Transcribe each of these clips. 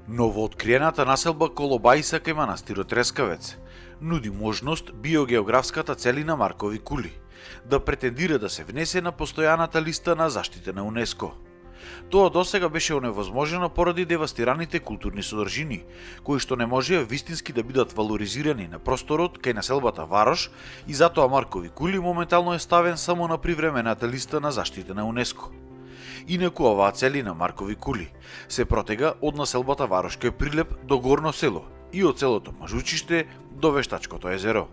Новооткриената населба Колобајса кај манастирот Трескавец нуди можност биогеографската целина Маркови кули да претендира да се внесе на постојаната листа на заштитена УНЕСКО. Тоа досега беше оневозможено поради девастираните културни содржини, кои што не можеа вистински да бидат валоризирани на просторот кај населбата Варош, и затоа Маркови кули моментално е ставен само на привремената листа на заштитена УНЕСКО. Инаку оваа целина Маркови кули се протега од населбата Варош кај Прилеп до Горно село и од селото Мажучиште до Вештачкото езеро.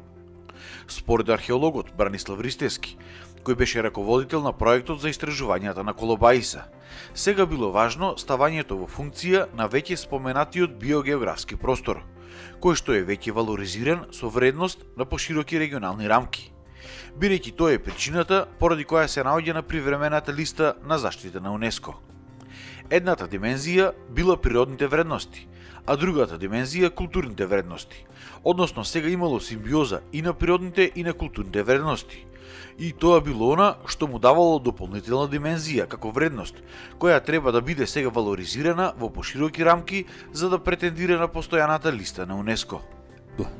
Според археологот Бранислав Ристевски, кој беше раководител на проектот за истражувањата на Колобајса, сега било важно ставањето во функција на веќе споменатиот биогеографски простор, кој што е веќе валоризиран со вредност на пошироки регионални рамки, бидејќи тоа е причината поради која се наоѓа на привремената листа на заштита на УНЕСКО. Едната димензија била природните вредности, а другата димензија културните вредности, односно сега имало симбиоза и на природните и на културните вредности. И тоа било она што му давало дополнителна димензија како вредност, која треба да биде сега валоризирана во пошироки рамки за да претендира на постојаната листа на УНЕСКО.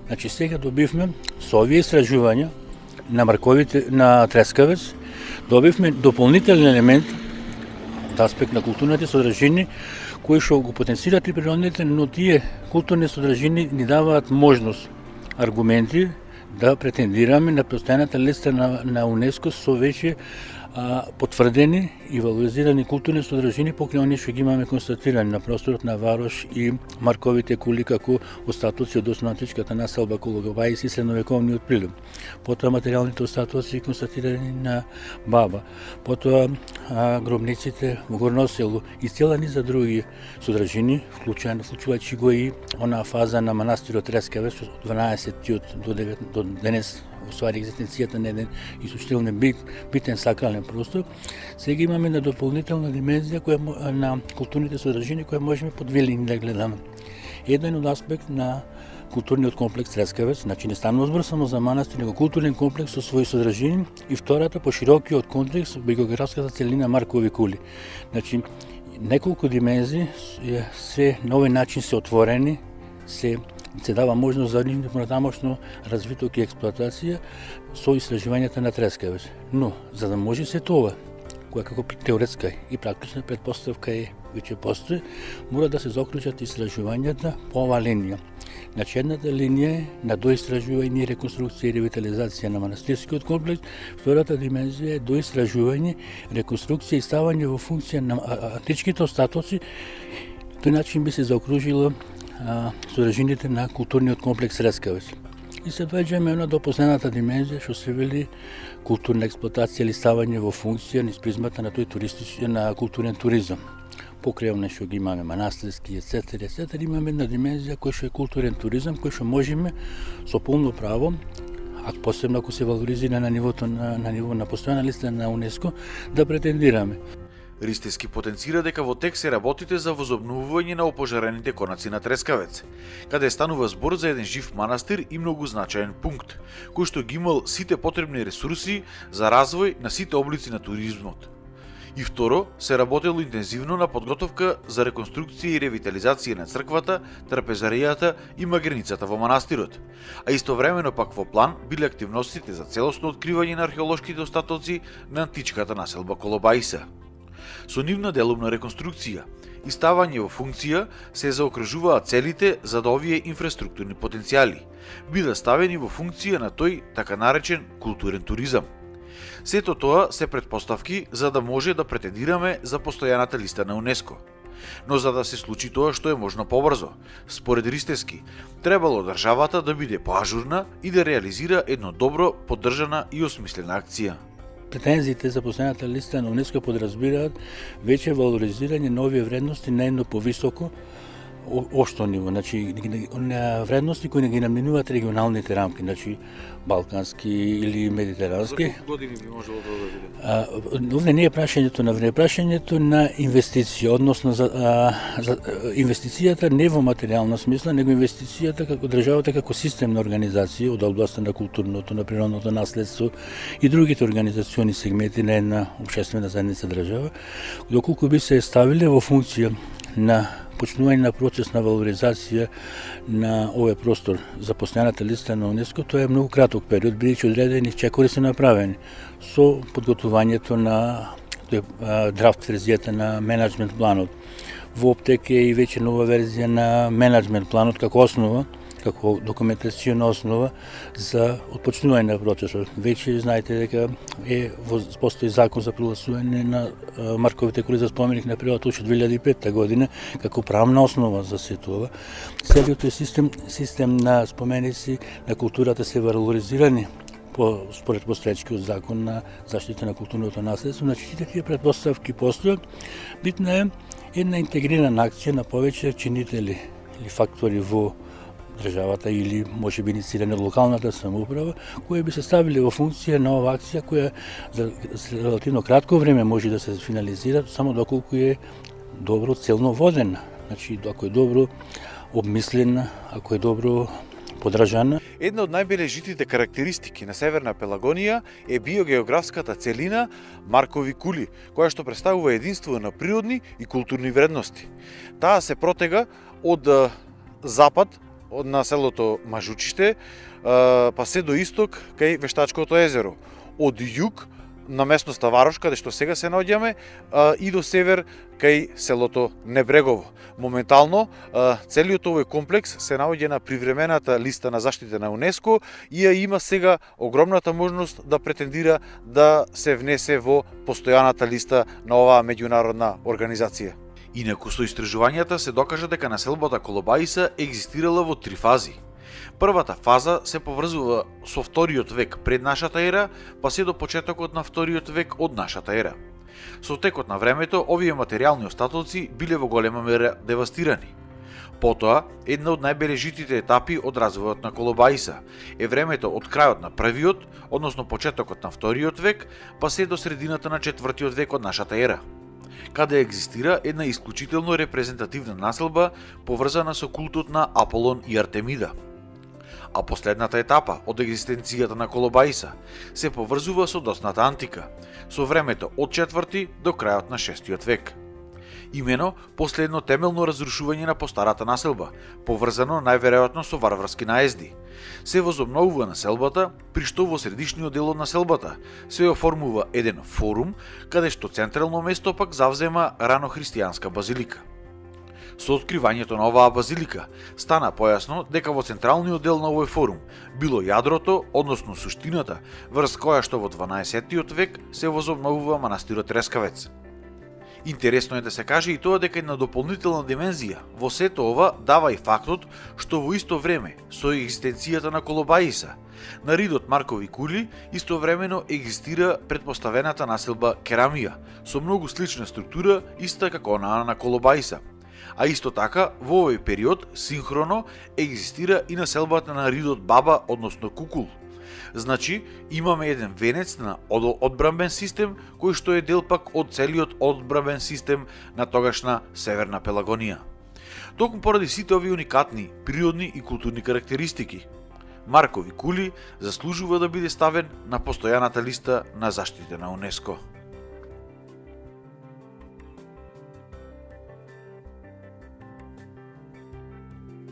Значи сега добивме со овие истражувања на Марковите на Трескавец, добивме дополнителен елемент од аспект на културните содржини кои што го потенцираат и природните, но тие културни содржини ни даваат можност, аргументи да претендираме на постојаната листа на УНЕСКО со веќе потврдени и валоризирани културни содржини покрај оние што ги имаме констатирани на просторот на Варош и Марковите кули како остатоци од основно-античката населба Колобајса и средновековниот Прилеп. Потоа материјалните остатоци констатирани на Баба, потоа гробниците во Горно село и цела низа други содржини, вклучувајќи го и онаа фаза на манастирот Трескавец од 12-тиот до денес, освари екзистенцијата на еден исуштилно битен сакрален простор. Сега имаме на дополнителна димензија на културните содржини која можеме по две линии да гледаме. Еден од аспект на културниот комплекс Трескавец, значи не станува збор само за манастир, него културен комплекс со своји содржини, и втората по широкиот контекст биогеографската целина Маркови кули. Значи неколку димензии се на овој начин се отворени, се дава можност за натамошно развиток и експлоатација со истражувањата на Трескавец. Но, за да може се тоа, која како теоретска и практична предпоставка веќе постои, мора да се заклучат истражувањата по оваа линија. Значи, едната линија е на доистражување, реконструкција и ревитализација на манастирскиот комплекс, втората димензија е доистражување, реконструкција и ставање во функција на античките остатоци. Тој начин би се заокружило содржините на културниот комплекс Трескавец. И се доаѓаме на последната димензија што се вели културна експлоатација или ставање во функција низ призмата на тој на културен туризам. Покрај оние што ги имаме манастирски, etc. Имаме една димензија која што е културен туризам, кој што можеме со полно право, посебно ако се валоризира на ниво на постојана листа на УНЕСКО, да претендираме. Ристевски потенцира дека во тек се работите за возобновување на опожарените конаци на Трескавец, каде станува збор за еден жив манастир и многу значаен пункт, кој што ги имал сите потребни ресурси за развој на сите облици на туризмот. И второ, се работело интензивно на подготовка за реконструкција и ревитализација на црквата, трапезаријата и магреницата во манастирот, а истовремено пак во план биле активностите за целосно откривање на археолошките остатоци на античката населба Колобајса. Со нивна делумна реконструкција и ставање во функција се заокружуваат целите за да овие инфраструктурни потенцијали бидат ставени во функција на тој така наречен културен туризам. Сето тоа се претпоставки за да може да претендираме за постојаната листа на УНЕСКО. Но за да се случи тоа што е можно побрзо, според Ристевски, требало државата да биде поажурна и да реализира едно добро поддржана и осмислена акција. Претензиите за постојаната листа на УНЕСКО подразбираат веќе валоризирање на овие вредности на едно повисоко општо ниво, значи вредности кои не ги наменуваат регионалните рамки, значи балкански или медитерански. За колку години би можело да биде? Овде не е прашањето на време, прашањето на инвестиција, односно за инвестицијата не во материјална смисла, него инвестицијата како државата како системна организација од областта на културното, на природното наследство и другите организациони сегменти на една општествена заедница држава, доколку би се ставиле во функција на започнување на процес на валоризација на овој простор за постојаната листа на УНЕСКО, тоа е многу краток период, бидејќи одредени чекори се направени со подготвувањето на драфт верзијата на менеджмент планот. Во оптек е и веќе нова верзија на менеджмент планот како основа, како документацијна основа за отпочнување на процесот. Веќе знаете дека постои закон за прогласување на марковите коли за споменик на природата уште 2005 година како правна основа за сето ова. Целиот систем на споменици на културата се валоризирани според постоечкиот закон на заштита на културното наследство. Значи, сите тие претпоставки постојат. Битна е една интегрирана акција на повеќе чинители или фактори во државата или може би инициирани од локалната самоуправа, кои би се ставили во функција на ова акција која за релативно кратко време може да се финализира само доколку е добро целно водена. Значи, ако е добро обмислена, ако е добро подржана. Една од најбележитите карактеристики на Северна Пелагонија е биогеографската целина Маркови кули, која што представува единство на природни и културни вредности. Таа се протега од запад, од на селото Мажучиште, па се до исток кај Вештачкото езеро. Од југ на местноста Варош, каде што сега се наоѓаме, и до север кај селото Небрегово. Моментално, целиот овој комплекс се наоѓа на привремената листа на заштита на УНЕСКО и ја има сега огромната можност да претендира да се внесе во постојаната листа на оваа меѓународна организација. Инаку со истражувањата се докажа дека населбата Колобајса екзистирала во 3 фази. Првата фаза се поврзува со вториот век пред нашата ера, па се до почетокот на вториот век од нашата ера. Со текот на времето, овие материјални остатоци биле во голема мера девастирани. Потоа, една од најбележитите етапи од развојот на Колобајса е времето од крајот на првиот, односно почетокот на вториот век, па се до средината на четвртиот век од нашата ера, каде екзистира една исклучително репрезентативна населба поврзана со култот на Аполон и Артемида. А последната етапа од екзистенцијата на Колобајса се поврзува со досната антика, со времето од 4 до крајот на 6 век. Имено, последно темелно разрушување на постарата населба, поврзано најверојатно со варварски наезди. Се возобновува населбата, при што во средишниот дел од населбата се оформува еден форум, каде што централно место пак завзема рано христијанска базилика. Со откривањето на оваа базилика стана појасно дека во централниот дел на овој форум било јадрото, односно суштината, врз која што во 12 век се возобновува манастирот Трескавец. Интересно е да се каже и тоа дека една дополнителна димензија во сето ова дава и фактот што во исто време со екзистенцијата на Колобајса, на ридот Маркови кули истовремено екзистира претпоставената населба Керамија со многу слична структура иста како онаа на Колобајса. А исто така, во овој период, синхроно, екзистира и населбата на ридот Баба, односно Кукул. Значи, имаме еден венец на одбранбен систем, кој што е дел пак од целиот одбранбен систем на тогашна Северна Пелагонија. Токму поради сите овие уникатни, природни и културни карактеристики, Маркови кули заслужува да биде ставен на постојаната листа на заштита на УНЕСКО.